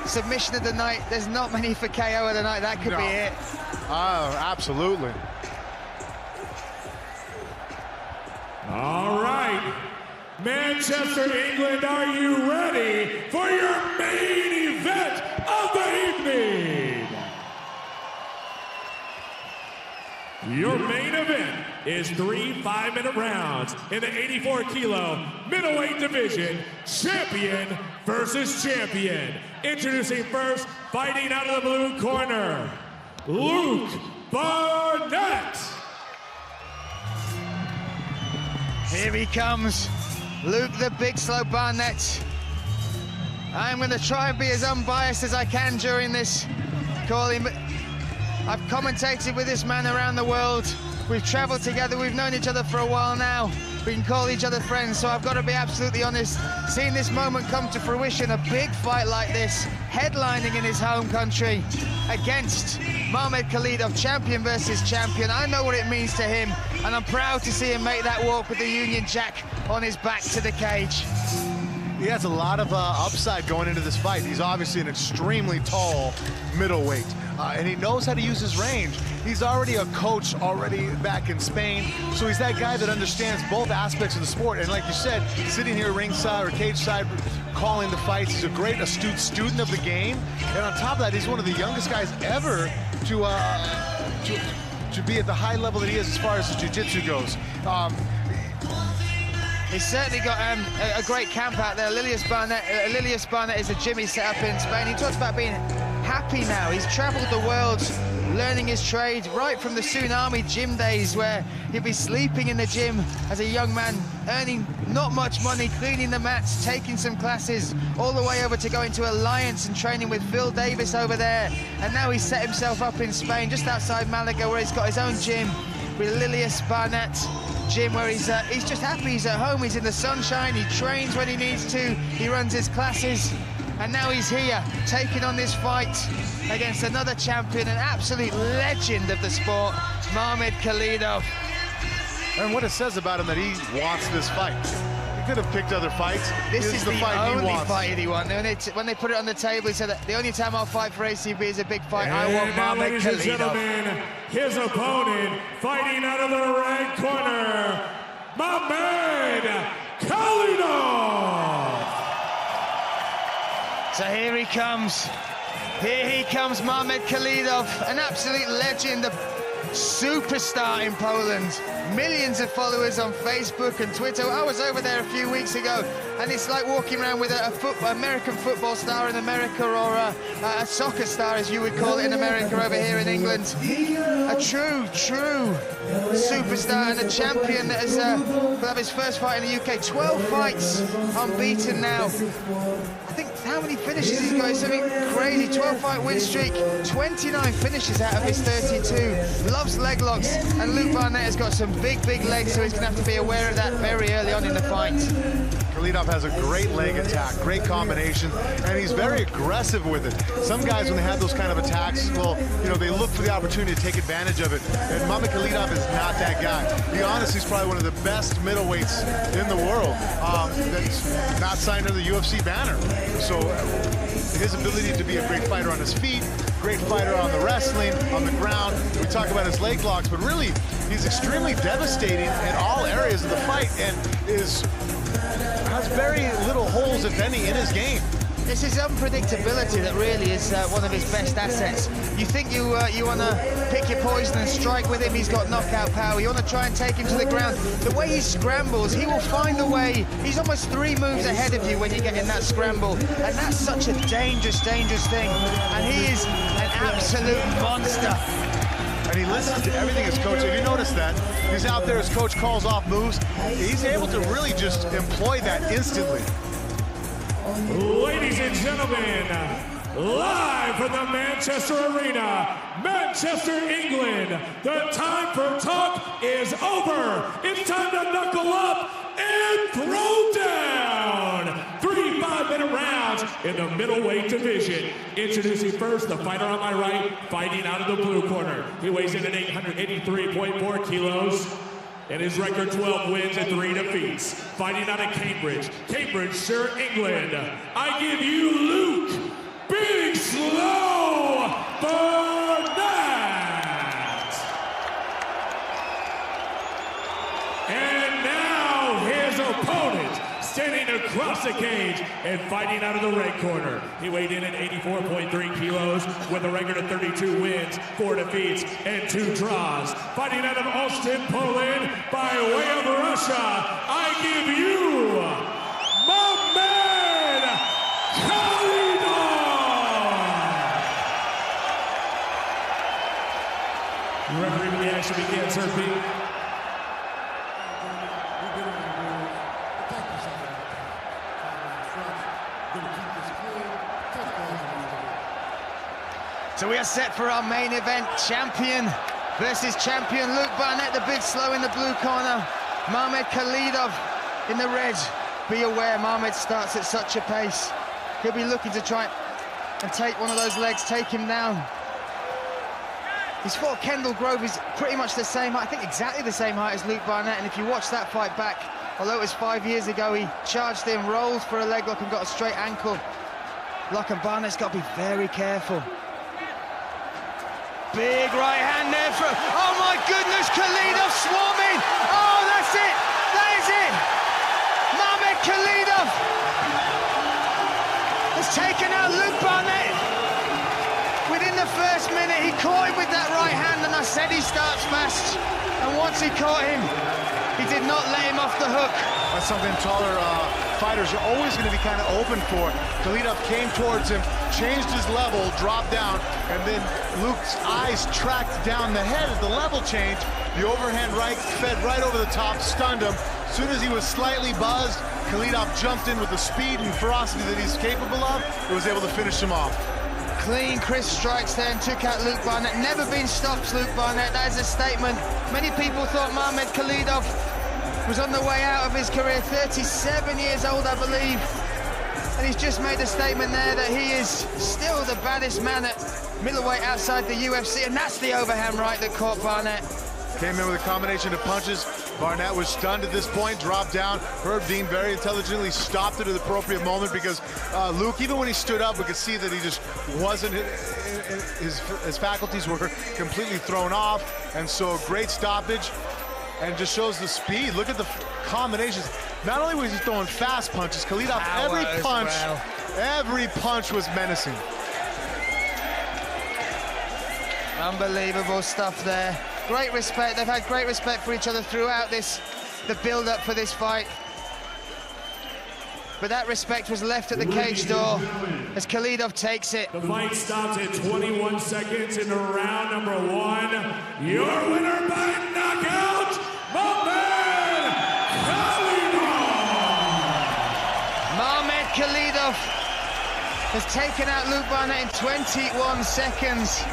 submission of the night. There's not many for KO of the night. That could be it. Oh, absolutely. All right, Manchester, England, are you ready for your main event of the evening? Your main event is 3 5-minute rounds in the 84-kilo middleweight division, champion versus champion. Introducing first, fighting out of the blue corner, Luke Barnatt. Here he comes, Luke the Big Slow Barnatt. I'm going to try and be as unbiased as I can during this calling, but I've commentated with this man around the world. We've traveled together, we've known each other for a while now. We can call each other friends, so I've got to be absolutely honest. Seeing this moment come to fruition, a big fight like this, headlining in his home country against Mamed Khalidov, champion versus champion. I know what it means to him, and I'm proud to see him make that walk with the Union Jack on his back to the cage. He has a lot of upside going into this fight. He's obviously an extremely tall middleweight, and he knows how to use his range. He's already a coach back in Spain, so he's that guy that understands both aspects of the sport. And like you said, sitting here ringside or cage side calling the fights, he's a great astute student of the game. And on top of that, he's one of the youngest guys ever to be at the high level that he is as far as his jiu-jitsu goes. He's certainly got a great camp out there. Lilius Barnatt is a gym he set up in Spain. He talks about being happy now. He's traveled the world learning his trade right from the Tsunami gym days, where he'd be sleeping in the gym as a young man, earning not much money, cleaning the mats, taking some classes, all the way over to going to Alliance and training with Phil Davis over there. And now he's set himself up in Spain, just outside Malaga, where he's got his own gym with Lilius Barnatt gym, where he's just happy. He's at home, he's in the sunshine, he trains when he needs to, he runs his classes, and now he's here taking on this fight against another champion, an absolute legend of the sport, Mamed Khalidov. And what it says about him that he wants this fight. He could have picked other fights. This is the only fight he won. When they put it on the table, he said that the only time I'll fight for ACB is a big fight. I want Mamed ladies and gentlemen, his opponent, fighting out of the right corner, Mamed Khalidov. So here he comes. Here he comes, Mamed Khalidov, an absolute legend, a superstar in Poland. Millions of followers on Facebook and Twitter. I was over there a few weeks ago, and it's like walking around with a American football star in America, or a soccer star, as you would call it in America, over here in England. A true superstar and a champion that will have his first fight in the UK. 12 fights unbeaten now. I think how many finishes he's got? It's something crazy. 12-fight win streak, 29 finishes out of his 32. Loves leg locks, and Luke Barnatt has got some big legs, so he's going to have to be aware of that very early on in the fight. Khalidov has a great leg attack, great combination, and he's very aggressive with it. Some guys, when they have those kind of attacks, well, you know, they look for the opportunity to take advantage of it. And Mamed Khalidov is not that guy. He honestly is probably one of the best middleweights in the world that's not signed under the UFC banner. So his ability to be a great fighter on his feet, great fighter on the wrestling, on the ground. We talk about his leg locks, but really, he's extremely devastating in all areas of the fight, and has very little holes, if any, in his game. It's his unpredictability that really is one of his best assets. You think you want to pick your poison and strike with him, he's got knockout power. You want to try and take him to the ground. The way he scrambles, he will find a way. He's almost 3 moves ahead of you when you get in that scramble. And that's such a dangerous thing. And he is an absolute monster. And he listens to everything his coach. If you notice that, he's out there, his coach calls off moves. He's able to really just employ that instantly. Ladies and gentlemen, live from the Manchester Arena, Manchester, England, the time for talk is over. It's time to knuckle up and throw down. 3 5-minute rounds in the middleweight division. Introducing first, the fighter on my right, fighting out of the blue corner. He weighs in at 883.4 kilos. And his record, 12 wins and 3 defeats. Fighting out of Cambridgeshire, England, I give you Luke B. the cage and fighting out of the red corner. He weighed in at 84.3 kilos with a record of 32 wins, 4 defeats, and 2 draws. Fighting out of Olsztyn, Poland, by way of Russia, I give you Mamed Khalidov. The referee when the action begins, Sir Pete. So we are set for our main event, champion versus champion. Luke Barnatt, the big slow in the blue corner. Mamed Khalidov in the red. Be aware, Mamed starts at such a pace. He'll be looking to try and take one of those legs, take him down. He's fought Kendall Grove, he's pretty much the same height, I think exactly the same height as Luke Barnatt. And if you watch that fight back, although it was 5 years ago, he charged him, rolled for a leg lock and got a straight ankle lock, and Barnatt's got to be very careful. Big right hand there from, oh my goodness, Khalidov swarming. Oh, that's it, that is it. Mamed Khalidov has taken out Luke Barnatt. Within the first minute, he caught him with that right hand, and I said he starts fast. And once he caught him, he did not let him off the hook. That's something taller fighters are always going to be kind of open for. Khalidov came towards him, changed his level, dropped down, and then Luke's eyes tracked down the head as the level changed. The overhand right fed right over the top, stunned him. As soon as he was slightly buzzed, Khalidov jumped in with the speed and ferocity that he's capable of. He was able to finish him off. Clean, crisp strikes there and took out Luke Barnatt. Never been stopped, Luke Barnatt. That is a statement. Many people thought Mamed Khalidov was on the way out of his career. 37 years old, I believe. And he's just made a statement there that he is still the baddest man at middleweight outside the UFC. And that's the overhand right that caught Barnatt. Came in with a combination of punches. Barnatt was stunned at this point, dropped down. Herb Dean very intelligently stopped it at the appropriate moment because Luke, even when he stood up, we could see that he just wasn't, his faculties were completely thrown off. And so great stoppage and just shows the speed. Look at the combinations. Not only was he throwing fast punches, Khalidov, every punch was menacing. Unbelievable stuff there. Great respect. They've had great respect for each other throughout the build-up for this fight. But that respect was left at the cage door as Khalidov takes it. The fight stops at 21 seconds into round number 1. Your winner by knockout, Mamed Khalidov! Mamed Khalidov has taken out Luke Barnatt in 21 seconds.